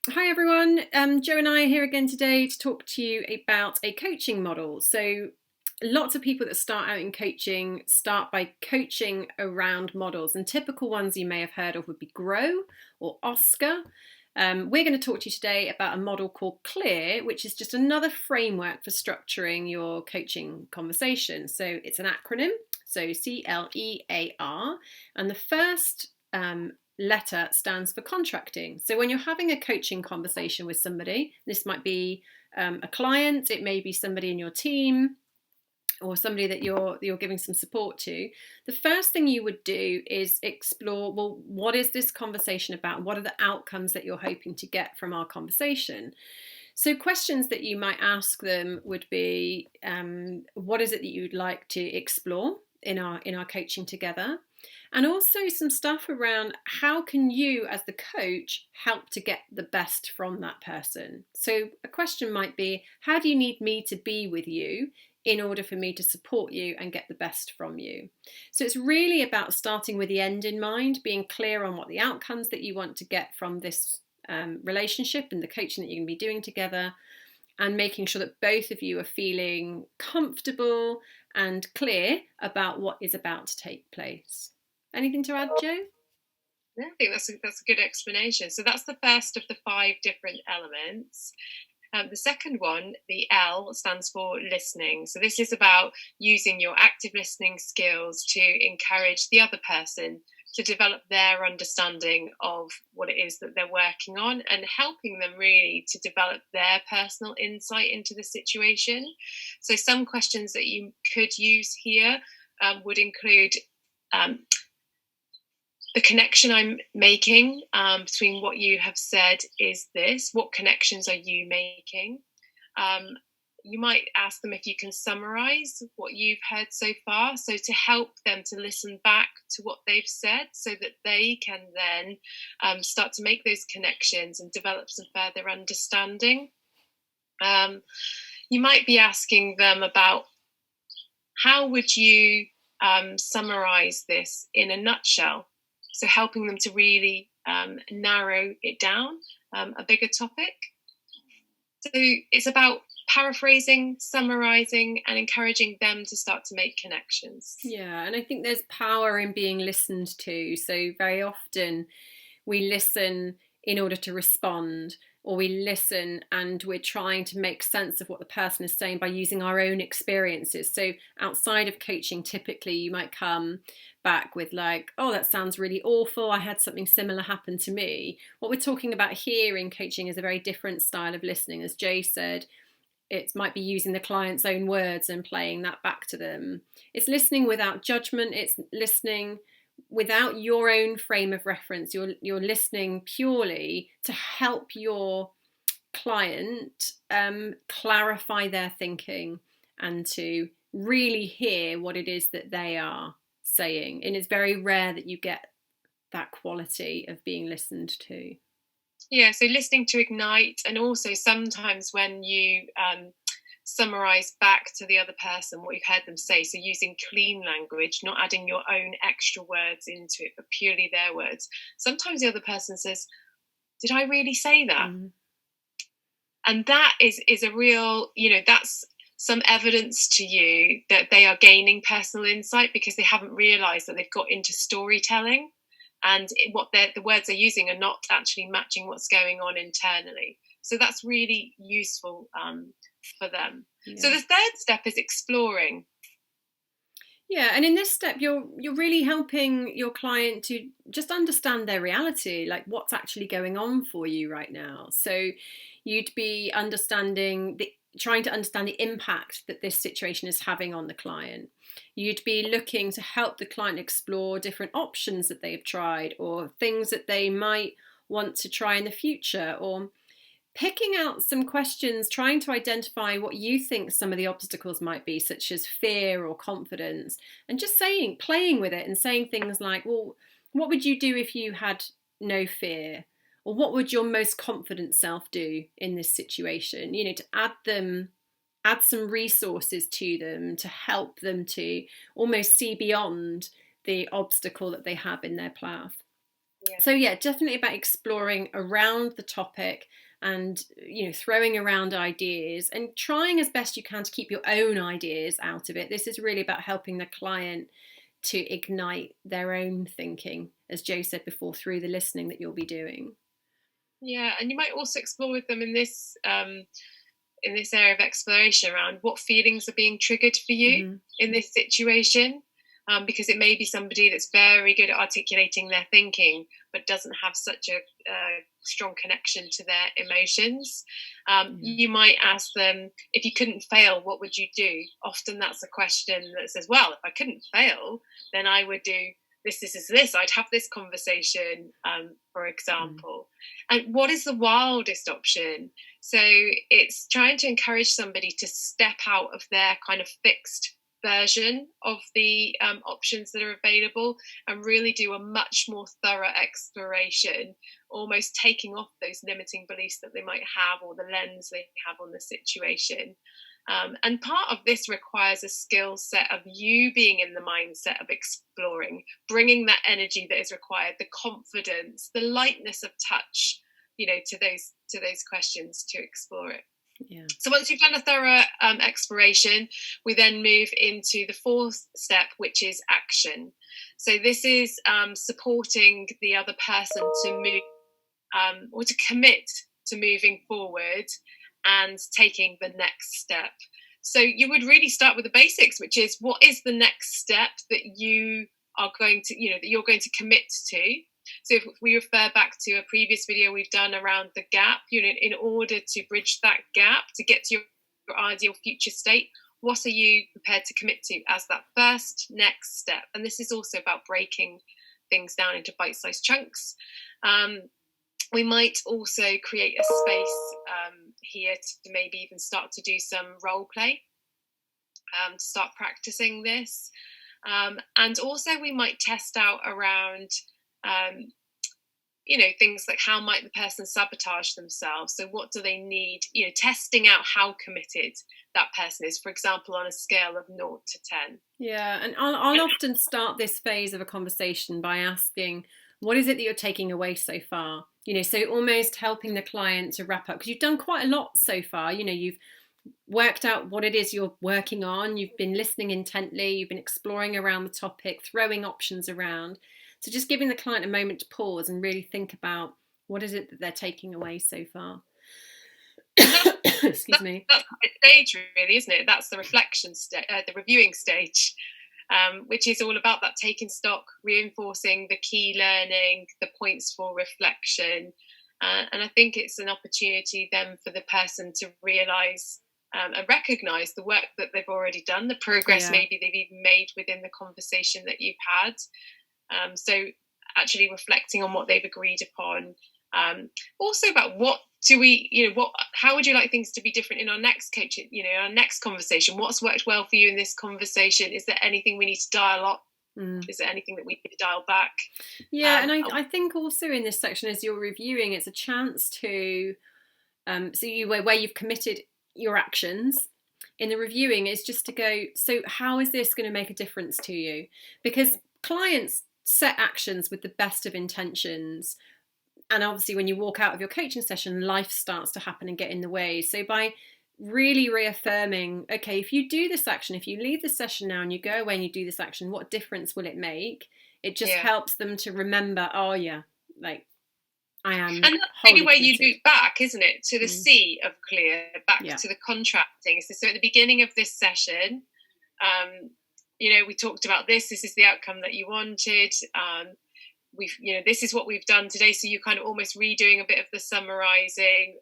Hi everyone, Joe and I are here again today to talk to you about a coaching model. So lots of people that start out in coaching start by coaching around models, and typical ones you may have heard of would be Grow or Oscar. We're going to talk to you today about a model called Clear, which is just another framework for structuring your coaching conversation. So it's an acronym, so CLEAR, and the first letter stands for contracting. So when you're having a coaching conversation with somebody, this might be a client, it may be somebody in your team, or somebody that you're giving some support to, the first thing you would do is explore, well, what is this conversation about? What are the outcomes that you're hoping to get from our conversation? So questions that you might ask them would be, what is it that you'd like to explore in our coaching together? And also some stuff around how can you as the coach help to get the best from that person. So a question might be, how do you need me to be with you in order for me to support you and get the best from you? So it's really about starting with the end in mind, being clear on what the outcomes that you want to get from this relationship and the coaching that you're going to be doing together, and making sure that both of you are feeling comfortable and clear about what is about to take place. Anything to add, Joe? Yeah, I think that's a good explanation. So that's the first of the five different elements. The second one, the L, stands for listening. So this is about using your active listening skills to encourage the other person to develop their understanding of what it is that they're working on, and helping them really to develop their personal insight into the situation. So some questions that you could use here would include, the connection I'm making between what you have said is this. What connections are you making? You might ask them if you can summarize what you've heard so far. So to help them to listen back to what they've said, so that they can then start to make those connections and develop some further understanding. You might be asking them about, how would you summarize this in a nutshell? So helping them to really narrow it down, a bigger topic. So it's about paraphrasing, summarizing, and encouraging them to start to make connections. Yeah, and I think there's power in being listened to. So very often we listen in order to respond, or we listen and we're trying to make sense of what the person is saying by using our own experiences. So outside of coaching, typically you might come back with like, oh, that sounds really awful, I had something similar happen to me. What we're talking about here in coaching is a very different style of listening. As Jay said, it might be using the client's own words and playing that back to them. It's listening without judgment. It's listening without your own frame of reference. You're listening purely to help your client clarify their thinking and to really hear what it is that they are saying. And it's very rare that you get that quality of being listened to. Yeah, so listening to ignite, and also sometimes when you summarize back to the other person what you've heard them say, so using clean language, not adding your own extra words into it, but purely their words. Sometimes the other person says, did I really say that? Mm. And that is a real, that's some evidence to you that they are gaining personal insight, because they haven't realized that they've got into storytelling, and what the words they're using are not actually matching what's going on internally. So that's really useful for them. Yeah. So the third step is exploring. Yeah, and in this step, you're really helping your client to just understand their reality, like what's actually going on for you right now. So you'd be trying to understand the impact that this situation is having on the client. You'd be looking to help the client explore different options that they've tried, or things that they might want to try in the future, or picking out some questions, trying to identify what you think some of the obstacles might be, such as fear or confidence, and just playing with it and saying things like, well, what would you do if you had no fear? Or what would your most confident self do in this situation? To add some resources to them to help them to almost see beyond the obstacle that they have in their path. Yeah. So yeah, definitely about exploring around the topic and throwing around ideas and trying as best you can to keep your own ideas out of it. This is really about helping the client to ignite their own thinking, as Joe said before, through the listening that you'll be doing. Yeah, and you might also explore with them in this area of exploration around what feelings are being triggered for you in this situation. Because it may be somebody that's very good at articulating their thinking, but doesn't have such a strong connection to their emotions. You might ask them, if you couldn't fail, what would you do? Often that's a question that says, well, if I couldn't fail, then I would do this. I'd have this conversation, for example. And what is the wildest option? So it's trying to encourage somebody to step out of their kind of fixed version of the options that are available and really do a much more thorough exploration, almost taking off those limiting beliefs that they might have or the lens they have on the situation. And part of this requires a skill set of you being in the mindset of exploring, bringing that energy that is required, the confidence, the lightness of touch, to those questions to explore it. Yeah. So once you've done a thorough exploration, we then move into the fourth step, which is action. So this is supporting the other person to move or to commit to moving forward and taking the next step. So you would really start with the basics, which is what is the next step that you are going to, that you're going to commit to. So if we refer back to a previous video we've done around the gap, in order to bridge that gap to get to your ideal future state, what are you prepared to commit to as that first next step? And this is also about breaking things down into bite-sized chunks. We might also create a space here to maybe even start to do some role play, to start practicing this. And also we might test out around things like how might the person sabotage themselves? So what do they need? Testing out how committed that person is, for example, on a scale of 0 to 10. Yeah, and I'll often start this phase of a conversation by asking, what is it that you're taking away so far? So almost helping the client to wrap up, because you've done quite a lot so far. You've worked out what it is you're working on. You've been listening intently. You've been exploring around the topic, throwing options around. So just giving the client a moment to pause and really think about what is it that they're taking away so far. Excuse me. That's the stage, really, isn't it? That's the reflection stage, the reviewing stage, which is all about that taking stock, reinforcing the key learning, the points for reflection. And I think it's an opportunity then for the person to realise and recognise the work that they've already done, the progress maybe they've even made within the conversation that you've had. So actually reflecting on what they've agreed upon. Also about how would you like things to be different in our next coaching, our next conversation? What's worked well for you in this conversation? Is there anything we need to dial up? Is there anything that we need to dial back? Yeah, and I think also in this section, as you're reviewing, it's a chance to, where you've committed your actions. In the reviewing is just to go, so how is this going to make a difference to you? Because clients set actions with the best of intentions, and obviously when you walk out of your coaching session, life starts to happen and get in the way. So by really reaffirming, okay, if you do this action, if you leave the session now and you go away and you do this action, what difference will it make? It just helps them to remember, oh yeah, like I am. And that's really where you loop back, isn't it, to the C of clear, back to the contracting. So at the beginning of this session, we talked about this is the outcome that you wanted. This is what we've done today. So you're kind of almost redoing a bit of the summarizing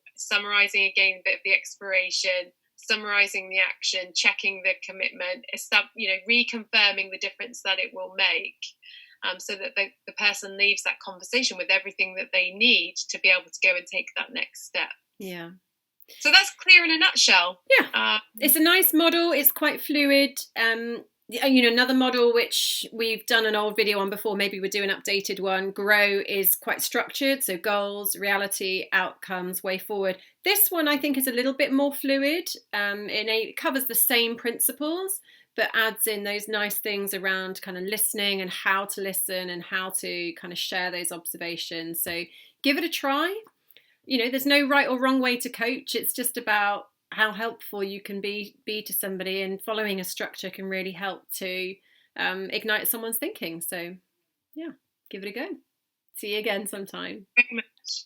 again a bit of the exploration, summarizing the action, checking the commitment, reconfirming the difference that it will make, so that the person leaves that conversation with everything that they need to be able to go and take that next step. Yeah. So that's clear in a nutshell. Yeah. It's a nice model. It's quite fluid. Another model which we've done an old video on before, maybe we'll do an updated one, GROW, is quite structured. So goals, reality, outcomes, way forward. This one I think is a little bit more fluid. It covers the same principles, but adds in those nice things around kind of listening and how to listen and how to kind of share those observations. So give it a try. There's no right or wrong way to coach. It's just about how helpful you can be to somebody, and following a structure can really help to ignite someone's thinking. So yeah, give it a go. See you again sometime. Very much.